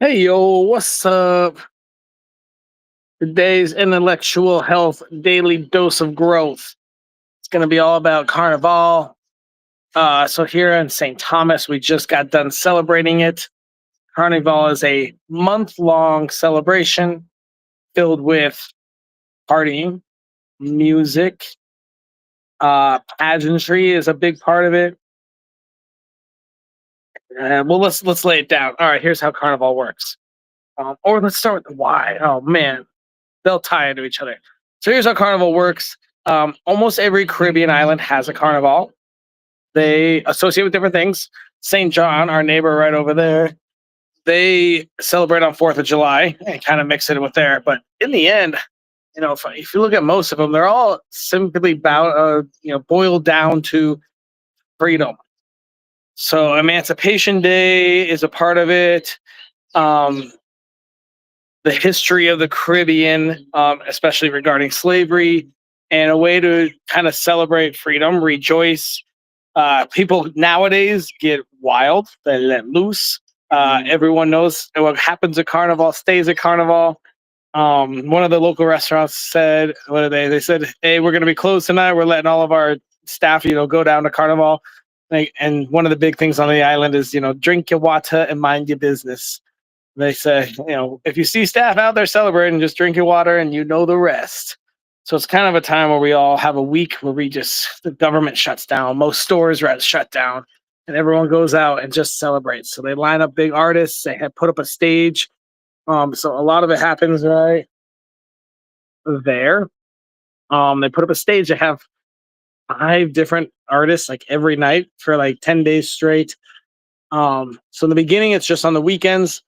Hey yo, what's up? Today's intellectual health daily dose of growth. It's going to be all about Carnival. So here in St. Thomas, we just got done celebrating it. Carnival is a month-long celebration filled with partying, music, pageantry is a big part of it. Well, let's lay it down. All right, here's how Carnival works. Or let's start with the why. Oh man, they'll tie into each other. So here's how Carnival works. Almost every Caribbean island has a Carnival. They associate with different things. St. John, our neighbor right over there, they celebrate on 4th of July and kind of mix it with there. But in the end, if you look at most of them, they're all simply about, boiled down to freedom. So Emancipation Day is a part of it. Um, the history of the Caribbean, especially regarding slavery, and a way to kind of celebrate freedom, rejoice. People nowadays get wild, they let loose. Everyone knows what happens at Carnival stays at Carnival. One of the local restaurants said, "What are they?" They said, "Hey, we're going to be closed tonight. We're letting all of our staff, go down to Carnival." And one of the big things on the island is, drink your water and mind your business. They say, if you see staff out there celebrating, just drink your water and you know the rest. So it's kind of a time where we all have a week where the government shuts down, most stores are shut down, and everyone goes out and just celebrates. So they line up big artists, they have put up a stage. So a lot of it happens right there. They put up a stage, they have five different artists like every night for like 10 days straight. So in the beginning, it's just on the weekends.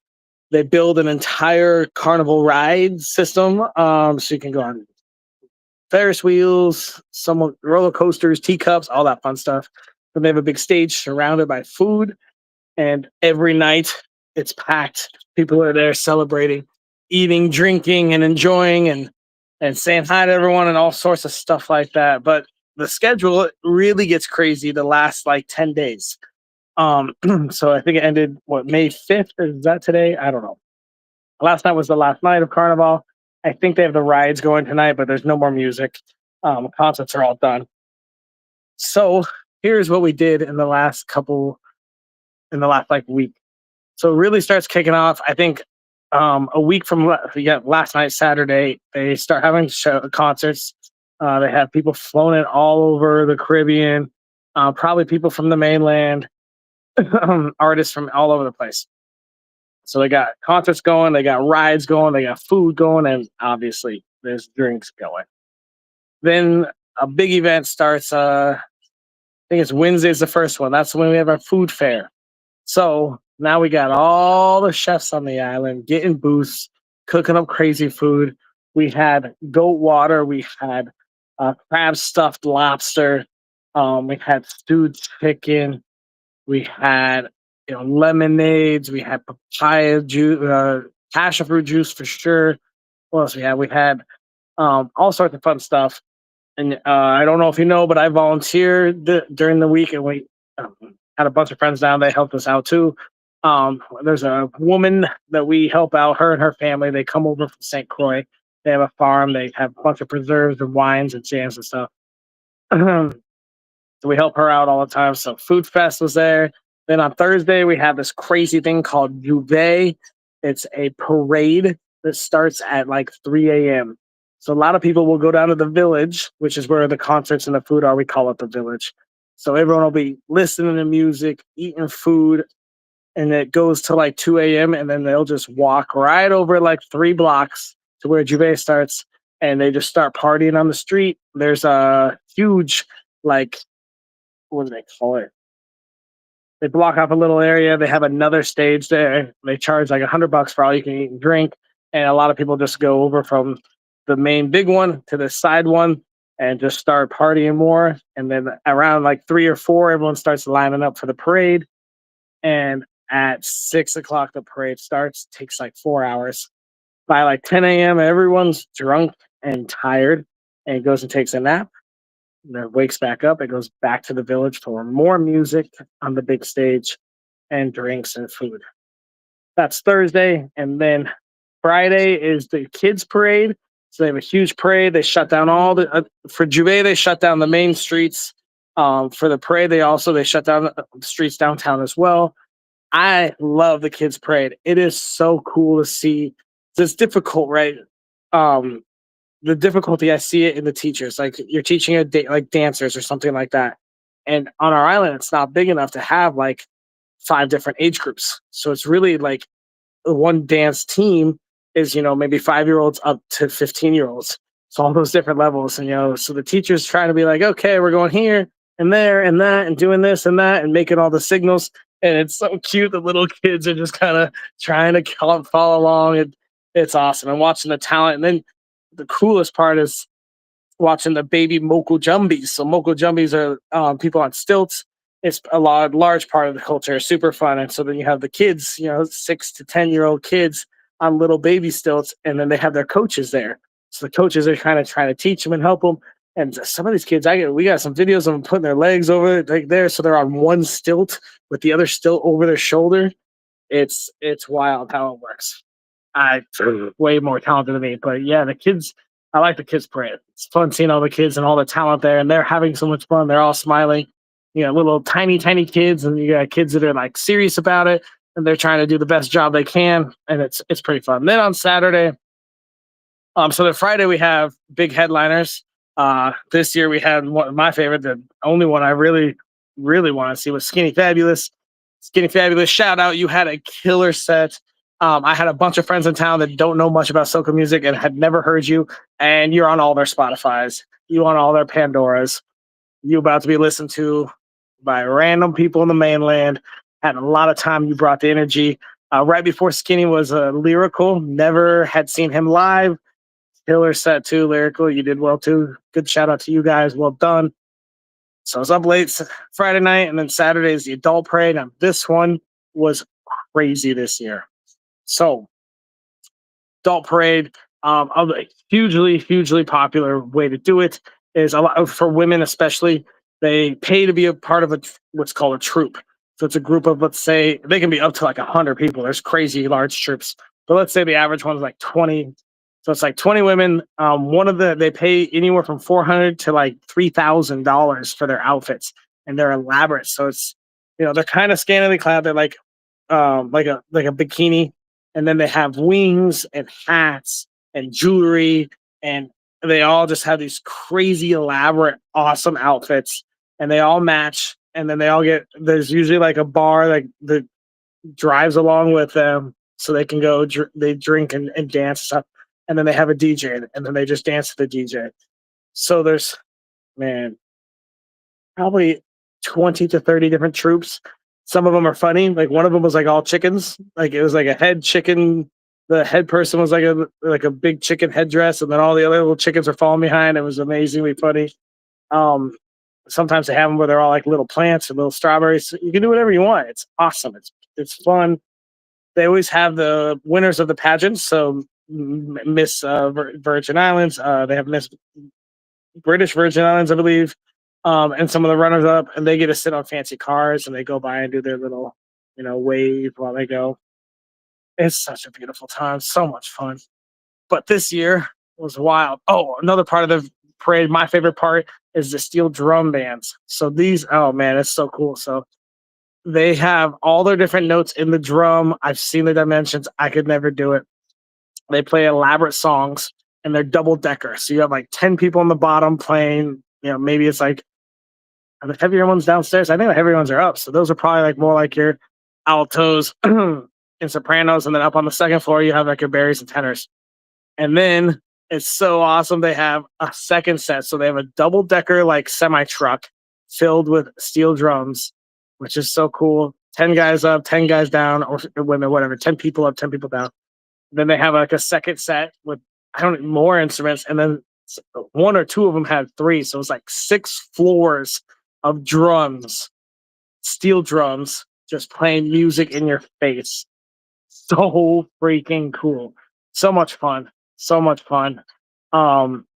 They build an entire carnival ride system, so you can go on Ferris wheels, some roller coasters, teacups, all that fun stuff. Then they have a big stage surrounded by food, and every night it's packed. People are there celebrating, eating, drinking, and enjoying, and saying hi to everyone, and all sorts of stuff like that. But the schedule really gets crazy the last like 10 days. So I think it ended May 5th. Is that today? I don't know. Last night was the last night of Carnival. I think they have the rides going tonight, but there's no more music. Concerts are all done. So here's what we did in the last like week. So it really starts kicking off. I think a week from last night, Saturday, they start having concerts. They have people flown in all over the Caribbean, probably people from the mainland, artists from all over the place. So they got concerts going, they got rides going, they got food going, and obviously there's drinks going. Then a big event starts. I think it's Wednesday's the first one. That's when we have our food fair. So now we got all the chefs on the island getting booths, cooking up crazy food. We had goat water. We had crab stuffed lobster. We had stewed chicken. We had lemonades. We had papaya juice, passion fruit juice for sure. What else we had? We had all sorts of fun stuff. And I don't know if you know, but I volunteered during the week, and we um, had a bunch of friends down. They helped us out too. There's a woman that we help out. Her and her family. They come over from St. Croix. They have a farm. They have a bunch of preserves and wines and jams and stuff. So we help her out all the time. So Food Fest was there. Then on Thursday we have this crazy thing called Juve. It's a parade that starts at like 3 a.m. So a lot of people will go down to the village, which is where the concerts and the food are. We call it the village. So everyone will be listening to music, eating food, and it goes to like 2 a.m. And then they'll just walk right over like 3 blocks to where Juve starts, and they just start partying on the street. There's a huge like what do they call it? They block off a little area. They have another stage there. They charge like $100 for all you can eat and drink, and a lot of people just go over from the main big one to the side one and just start partying more. And then around like 3 or 4, everyone starts lining up for the parade. And at 6 o'clock, the parade starts. Takes like 4 hours. By like 10 a.m., everyone's drunk and tired, and goes and takes a nap. And then wakes back up. It goes back to the village for more music on the big stage and drinks and food. That's Thursday, and then Friday is the kids parade. So they have a huge parade. They shut down all the for Juve. They shut down the main streets. For the parade, they shut down the streets downtown as well. I love the kids parade. It is so cool to see. It's difficult, right? Um, the difficulty I see it in the teachers. Like you're teaching like dancers or something like that, and on our island, it's not big enough to have like five different age groups. So it's really like one dance team is maybe 5 year olds up to 15 year olds, so all those different levels. And so the teachers trying to be like, okay, we're going here and there and that and doing this and that and making all the signals. And it's so cute. The little kids are just kind of trying to follow along, and it's awesome. And watching the talent. And then the coolest part is watching the baby Moko Jumbies. So Moko Jumbies are people on stilts. It's a large part of the culture, super fun. And so then you have the kids, 6 to 10 year old kids on little baby stilts, and then they have their coaches there. So the coaches are kind of trying to teach them and help them. And some of these kids, we got some videos of them putting their legs over like there, so they're on one stilt with the other stilt over their shoulder. It's wild how it works. I way more talented than me. But yeah, the kids, I like the kids parade. It's fun seeing all the kids and all the talent there, and they're having so much fun. They're all smiling. You got little tiny, tiny kids, and you got kids that are like serious about it, and they're trying to do the best job they can, and it's pretty fun. Then on Saturday, so the Friday we have big headliners. This year we had one of my favorite, the only one I really, really want to see was Skinny Fabulous. Skinny Fabulous, shout out! You had a killer set. I had a bunch of friends in town that don't know much about soca music and had never heard you, and you're on all their Spotify's. You on all their Pandoras. You about to be listened to by random people in the mainland. Had a lot of time. You brought the energy. Right before Skinny was lyrical. Never had seen him live. Killer set too, lyrical. You did well too. Good shout out to you guys. Well done. So I was up late Friday night, and then Saturday is the adult parade. And this one was crazy this year. So adult parade, a hugely, hugely popular way to do it is a lot for women, especially. They pay to be a part of what's called a troop. So it's a group of, let's say, they can be up to like 100 people. There's crazy large troops, but let's say the average one is like 20. So it's like 20 women. They pay anywhere from 400 to like $3,000 for their outfits, and they're elaborate. So it's they're kind of scantily clad. They're like a bikini, and then they have wings and hats and jewelry, and they all just have these crazy elaborate awesome outfits, and they all match, and then there's usually like a bar like that drives along with them, so they can go they drink and dance stuff, and then they have a DJ, and then they just dance to the DJ. So there's, man, probably 20 to 30 different troops. Some of them are funny. Like one of them was like all chickens. Like it was like a head chicken. The head person was like a big chicken headdress, and then all the other little chickens are falling behind. It was amazingly funny. Um, Sometimes they have them where they're all like little plants or little strawberries. You can do whatever you want. It's awesome. It's fun. They always have the winners of the pageants. So Miss Virgin Islands. They have Miss British Virgin Islands, I believe, and some of the runners up, and they get to sit on fancy cars, and they go by and do their little, wave while they go. It's such a beautiful time, so much fun. But this year was wild. Oh, another part of the parade, my favorite part is the steel drum bands. So oh man, it's so cool. So they have all their different notes in the drum. I've seen the dimensions. I could never do it. They play elaborate songs, and they're double decker. So you have like 10 people on the bottom playing, maybe it's like the heavier ones downstairs. I think the heavier ones are up. So those are probably like more like your altos and sopranos. And then up on the second floor, you have like your barries and tenors. And then it's so awesome. They have a second set. So they have a double decker, like semi truck filled with steel drums, which is so cool. 10 guys up, 10 guys down, or women, whatever, 10 people up, 10 people down. Then they have like a second set with more instruments, and then one or two of them had three, so it's like 6 floors of drums, steel drums, just playing music in your face. So freaking cool, so much fun, so much fun. Um,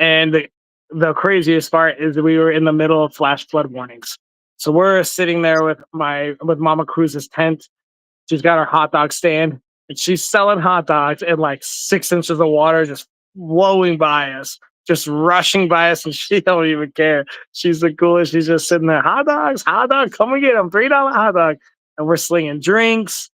and the craziest part is that we were in the middle of flash flood warnings, so we're sitting there with Mama Cruz's tent, She's got her hot dog stand and she's selling hot dogs in like 6 inches of water just flowing by us, just rushing by us, and she don't even care. She's the coolest. She's just sitting there, hot dogs, come and get them, $3 hot dog, and we're slinging drinks,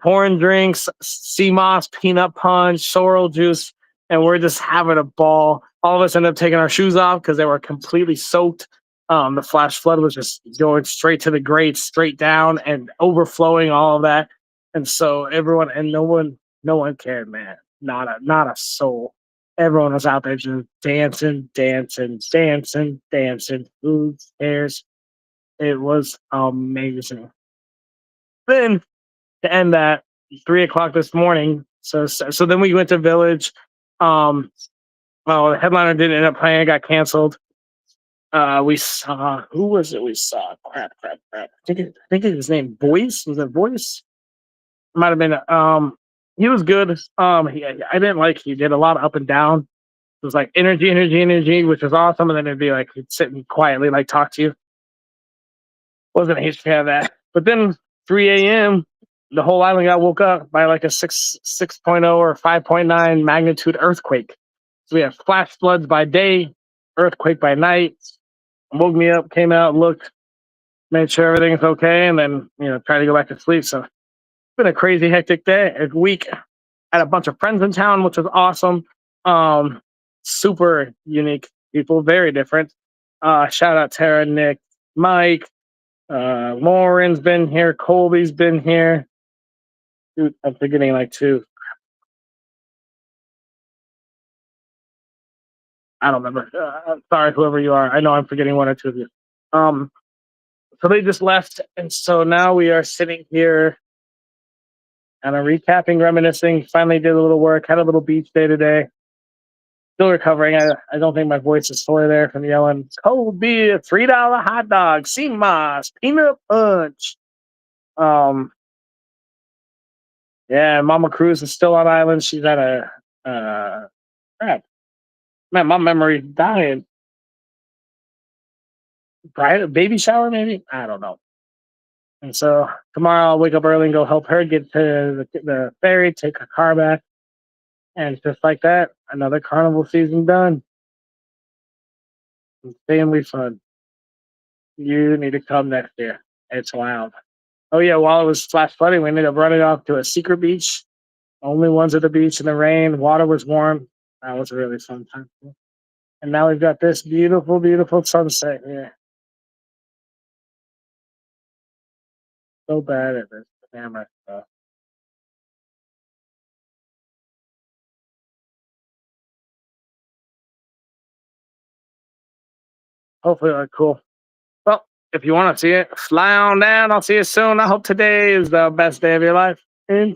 pouring drinks, sea moss, peanut punch, sorrel juice, and we're just having a ball. All of us ended up taking our shoes off because they were completely soaked. The flash flood was just going straight to the grate, straight down, and overflowing all of that. And so everyone and no one cared, man. Not a soul. Everyone was out there just dancing, dancing, dancing, dancing. Who cares? It was amazing. Then to end that, 3 o'clock this morning. So then we went to Village. Um, well, the headliner didn't end up playing; it got canceled. We saw, who was it? We saw crap. I think his name Voice, was it Voice? Might have been. He was good. I didn't like. He did a lot of up and down. It was like energy, energy, energy, which was awesome. And then it'd be like he'd sit and quietly like talk to you. Wasn't a huge fan of that. But then 3 a.m., the whole island got woke up by like a 6.0 or 5.9 magnitude earthquake. So we had flash floods by day, earthquake by night. Woke me up, came out, looked, made sure everything's okay, and then try to go back to sleep. So it's been a crazy, hectic day, a week. I had a bunch of friends in town, which was awesome. Um, Super unique people, very different. Shout out Tara, Nick, Mike, Lauren's been here, Colby's been here. Dude, I'm forgetting like two. I don't remember. Sorry, whoever you are. I know I'm forgetting one or two of you. Um, so they just left, and so now we are sitting here kind of recapping, reminiscing. Finally did a little work, had a little beach day today. Still recovering. I don't think my voice is fully there from yelling cold beer, $3 hot dog, sea moss, peanut punch. Um, yeah, Mama Cruz is still on island. She's at a crap. Man, my memory's dying. Baby shower, maybe? I don't know. And so tomorrow I'll wake up early and go help her get to the ferry, take her car back. And just like that, another carnival season done. Family fun. You need to come next year. It's wild. Oh yeah, while it was flash flooding, we ended up running off to a secret beach. Only ones at the beach in the rain. Water was warm. That was a really fun time. And now we've got this beautiful, beautiful sunset here. So bad at this camera stuff. Hopefully, cool. Well, if you want to see it, fly on down. I'll see you soon. I hope today is the best day of your life. Until